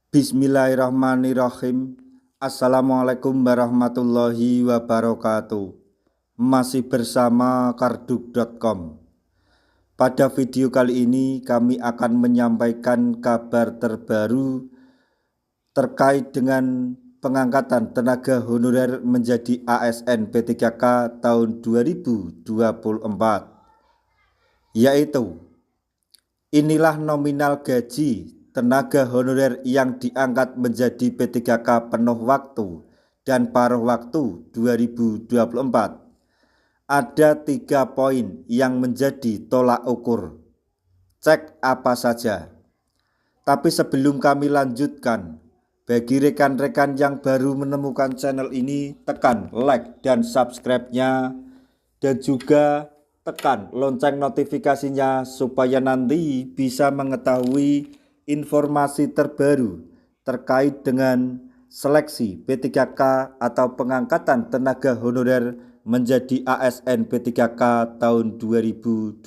Bismillahirrahmanirrahim. Assalamualaikum warahmatullahi wabarakatuh. Masih bersama karduk.com. Pada video kali ini kami akan menyampaikan kabar terbaru terkait dengan pengangkatan tenaga honorer menjadi ASN P3K tahun 2024, yaitu inilah nominal gaji tenaga honorer yang diangkat menjadi P3K penuh waktu dan paruh waktu 2024. Ada 3 poin yang menjadi tolak ukur. Cek apa saja. Tapi sebelum kami lanjutkan, bagi rekan-rekan yang baru menemukan channel ini, tekan like dan subscribe-nya, dan juga tekan lonceng notifikasinya supaya nanti bisa mengetahui informasi terbaru terkait dengan seleksi P3K atau pengangkatan tenaga honorer menjadi ASN P3K tahun 2024.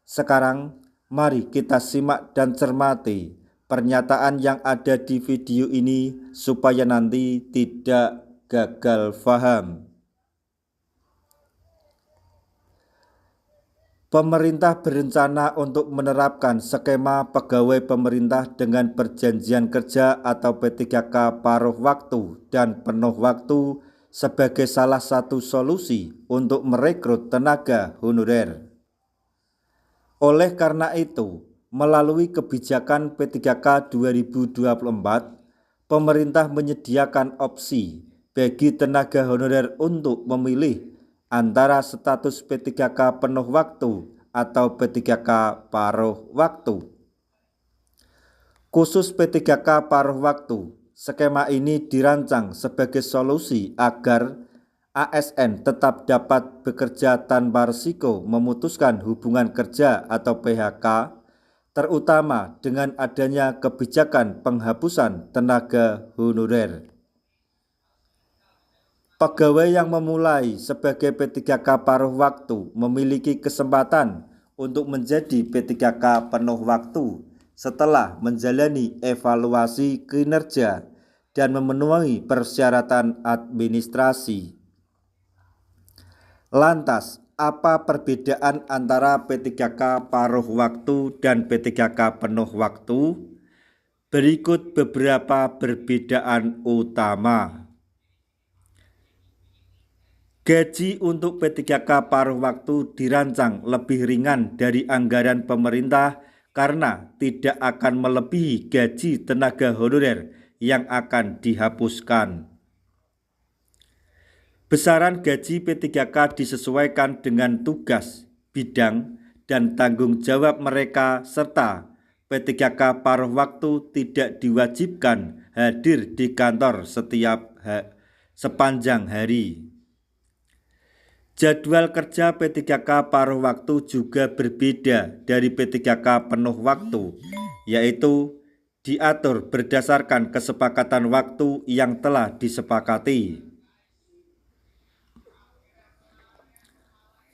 Sekarang mari kita simak dan cermati pernyataan yang ada di video ini supaya nanti tidak gagal paham. Pemerintah berencana untuk menerapkan skema pegawai pemerintah dengan perjanjian kerja atau P3K paruh waktu dan penuh waktu sebagai salah satu solusi untuk merekrut tenaga honorer. Oleh karena itu, melalui kebijakan P3K 2024, pemerintah menyediakan opsi bagi tenaga honorer untuk memilih antara status P3K penuh waktu atau P3K paruh waktu. Khusus P3K paruh waktu, skema ini dirancang sebagai solusi agar ASN tetap dapat bekerja tanpa risiko memutuskan hubungan kerja atau PHK, terutama dengan adanya kebijakan penghapusan tenaga honorer. Pegawai yang memulai sebagai P3K paruh waktu memiliki kesempatan untuk menjadi P3K penuh waktu setelah menjalani evaluasi kinerja dan memenuhi persyaratan administrasi. Lantas, apa perbedaan antara P3K paruh waktu dan P3K penuh waktu? Berikut beberapa perbedaan utama. Gaji untuk P3K paruh waktu dirancang lebih ringan dari anggaran pemerintah karena tidak akan melebihi gaji tenaga honorer yang akan dihapuskan. Besaran gaji P3K disesuaikan dengan tugas, bidang, dan tanggung jawab mereka serta P3K paruh waktu tidak diwajibkan hadir di kantor sepanjang hari. Jadwal kerja P3K paruh waktu juga berbeda dari P3K penuh waktu, yaitu diatur berdasarkan kesepakatan waktu yang telah disepakati.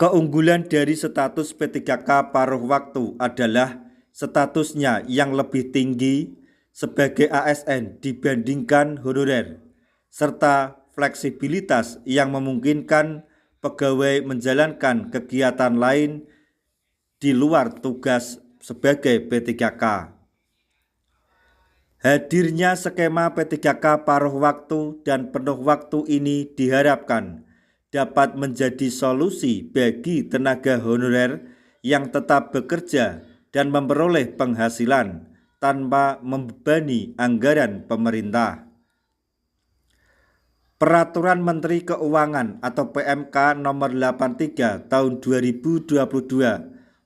Keunggulan dari status P3K paruh waktu adalah statusnya yang lebih tinggi sebagai ASN dibandingkan honorer, serta fleksibilitas yang memungkinkan pegawai menjalankan kegiatan lain di luar tugas sebagai P3K. Hadirnya skema P3K paruh waktu dan penuh waktu ini diharapkan dapat menjadi solusi bagi tenaga honorer yang tetap bekerja dan memperoleh penghasilan tanpa membebani anggaran pemerintah. Peraturan Menteri Keuangan atau PMK nomor 83 tahun 2022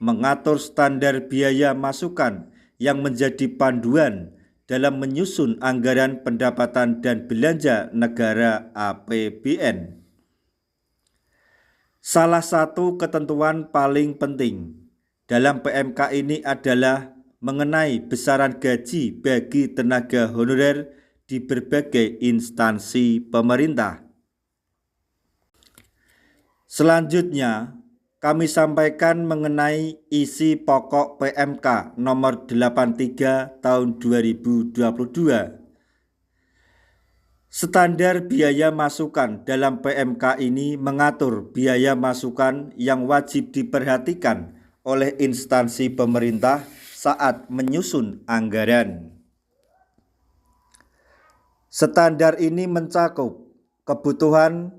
mengatur standar biaya masukan yang menjadi panduan dalam menyusun anggaran pendapatan dan belanja negara APBN. Salah satu ketentuan paling penting dalam PMK ini adalah mengenai besaran gaji bagi tenaga honorer di berbagai instansi pemerintah. Selanjutnya, kami sampaikan mengenai isi pokok PMK nomor 83 tahun 2022. Standar biaya masukan dalam PMK ini mengatur biaya masukan yang wajib diperhatikan oleh instansi pemerintah saat menyusun anggaran. Standar ini mencakup kebutuhan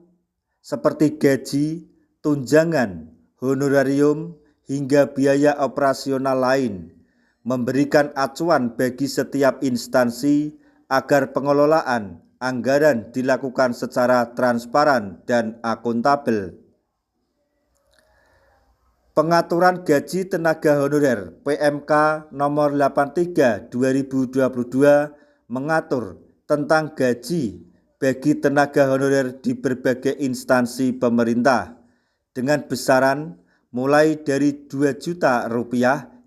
seperti gaji, tunjangan, honorarium, hingga biaya operasional lain, memberikan acuan bagi setiap instansi agar pengelolaan anggaran dilakukan secara transparan dan akuntabel. Pengaturan gaji tenaga honorer PMK nomor 83 2022 mengatur tentang gaji bagi tenaga honorer di berbagai instansi pemerintah dengan besaran mulai dari Rp2 juta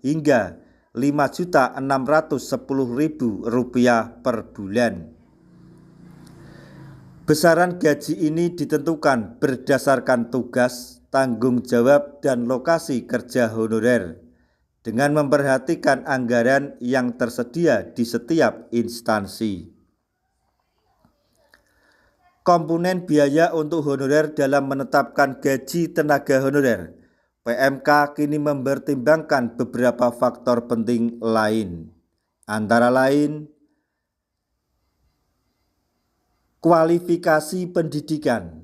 hingga Rp5.610.000 per bulan. Besaran gaji ini ditentukan berdasarkan tugas, tanggung jawab, dan lokasi kerja honorer dengan memperhatikan anggaran yang tersedia di setiap instansi. Komponen biaya untuk honorer dalam menetapkan gaji tenaga honorer PMK kini mempertimbangkan beberapa faktor penting lain, antara lain kualifikasi pendidikan.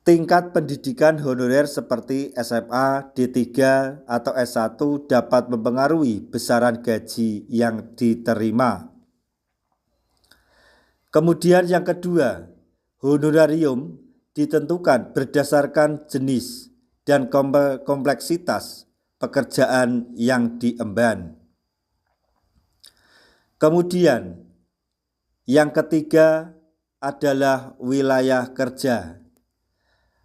Tingkat pendidikan honorer seperti SMA, D3, atau S1 dapat mempengaruhi besaran gaji yang diterima. Kemudian yang kedua, honorarium ditentukan berdasarkan jenis dan kompleksitas pekerjaan yang diemban. Kemudian yang ketiga adalah wilayah kerja.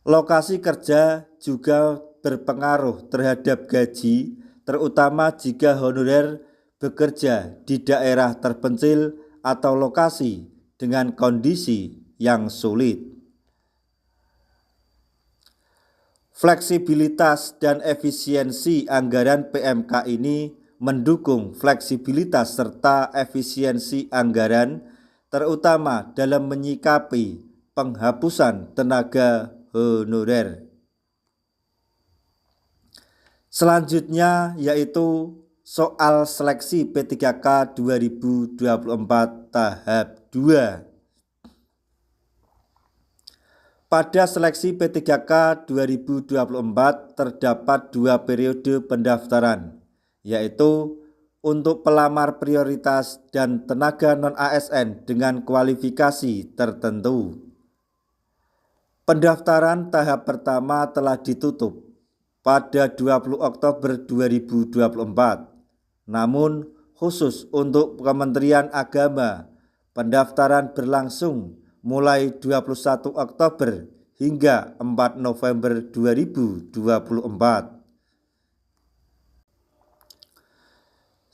Lokasi kerja juga berpengaruh terhadap gaji, terutama jika honorer bekerja di daerah terpencil atau lokasi dengan kondisi yang sulit. Fleksibilitas dan efisiensi anggaran PMK ini mendukung fleksibilitas serta efisiensi anggaran, terutama dalam menyikapi penghapusan tenaga honorer. Selanjutnya yaitu soal seleksi P3K 2024 tahap 2. Pada seleksi P3K 2024 terdapat 2 periode pendaftaran, yaitu untuk pelamar prioritas dan tenaga non-ASN dengan kualifikasi tertentu. Pendaftaran tahap pertama telah ditutup pada 20 Oktober 2024. Namun khusus untuk Kementerian Agama, pendaftaran berlangsung mulai 21 Oktober hingga 4 November 2024.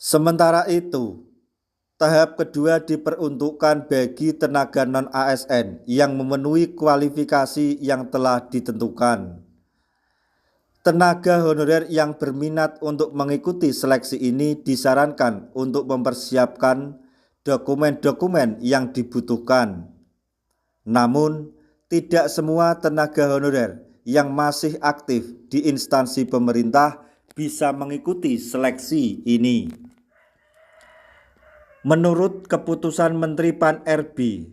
Sementara itu, tahap kedua diperuntukkan bagi tenaga non-ASN yang memenuhi kualifikasi yang telah ditentukan. Tenaga honorer yang berminat untuk mengikuti seleksi ini disarankan untuk mempersiapkan dokumen-dokumen yang dibutuhkan. Namun, tidak semua tenaga honorer yang masih aktif di instansi pemerintah bisa mengikuti seleksi ini. Menurut keputusan Menteri Pan-RB,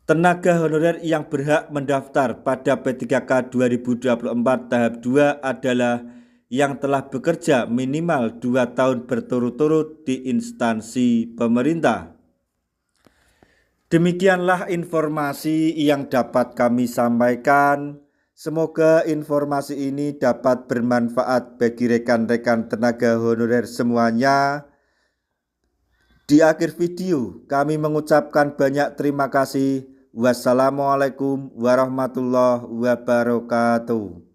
tenaga honorer yang berhak mendaftar pada P3K 2024 tahap 2 adalah yang telah bekerja minimal 2 tahun berturut-turut di instansi pemerintah. Demikianlah informasi yang dapat kami sampaikan. Semoga informasi ini dapat bermanfaat bagi rekan-rekan tenaga honorer semuanya. Di akhir video, kami mengucapkan banyak terima kasih. Wassalamualaikum warahmatullahi wabarakatuh.